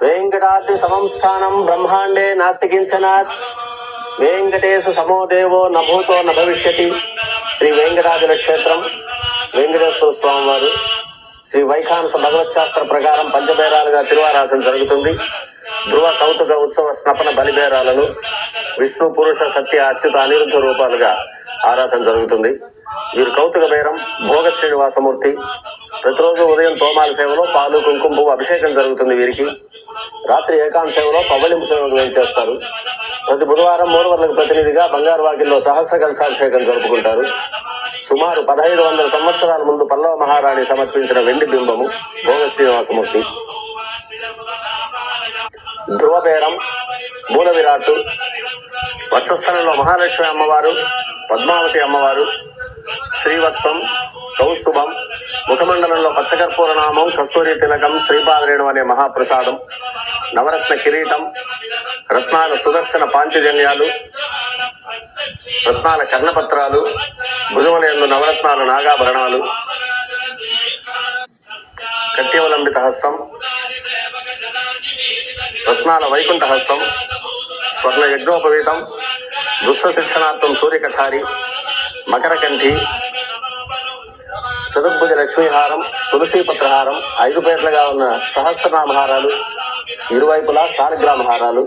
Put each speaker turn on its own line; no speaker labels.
वेंकटाद्रि समं स्थानं ब्रह्मांडे नास्ति किंचनात् वेंकटेश समो देवो न भूतो न भविष्यति श्री वेंकटाद्रि क्षेत्रम वेंकटेश्वर स्वामी वारु శ్రీ వైఖానస భగవత్శాస్త్ర ప్రకారం పంచబేరాలుగా తిరువారాధన జరుగుతుంది. ధ్రువ కౌతుక ఉత్సవ స్నపన బలిబేరాలను విష్ణు పురుష సత్య అచ్యుత అనిరుద్ధ రూపాలుగా ఆరాధన జరుగుతుంది. వీరు కౌతుక బేరం భోగ శ్రీనివాసమూర్తి. ప్రతిరోజు ఉదయం తోమాల సేవలో పాలు కుంకుమ పువ్వు అభిషేకం జరుగుతుంది. వీరికి రాత్రి ఏకాంత సేవలో పవ్వళింపు సేవకు వేయించేస్తారు. ప్రతి బుధవారం మూలవర్లకు ప్రతినిధిగా బంగారు వాకిల్లో సహస్ర కలశాభిషేకం జరుపుకుంటారు. సుమారు 1500 సంవత్సరాల ముందు పల్లవ మహారాణి సమర్పించిన వెండి బింబము భోగ శ్రీనివాసమూర్తి. ధ్రువబేరం మూల విరాట్టు. వక్షస్థలంలో మహాలక్ష్మి అమ్మవారు, పద్మావతి అమ్మవారు, శ్రీవత్సం, కౌస్తుభం, ముఖమండలంలో పచ్చకర్పూర నామం, కస్తూరి తిలకం, శ్రీపాదరేణు అనే మహాప్రసాదం, నవరత్న కిరీటం, రత్నాల సుదర్శన పాంచజన్యాలు, రత్నాల కర్ణపత్రాలు, భుజములందు నవరత్నాల నాగాభరణాలు, కట్యవలంబిత హస్తం, రత్నాల వైకుంఠ హస్తం, స్వర్ణ యజ్ఞోపవీతం, దుస్స శిక్షణార్థం సూర్యకఠారి, మకరకంఠి, చతుర్భుజ లక్ష్మీహారం, తులసీ పత్రహారం, 5 పేట్లుగా ఉన్న సహస్రనామహారాలు, ఇరువైపులా సాలగ్రామహారాలు,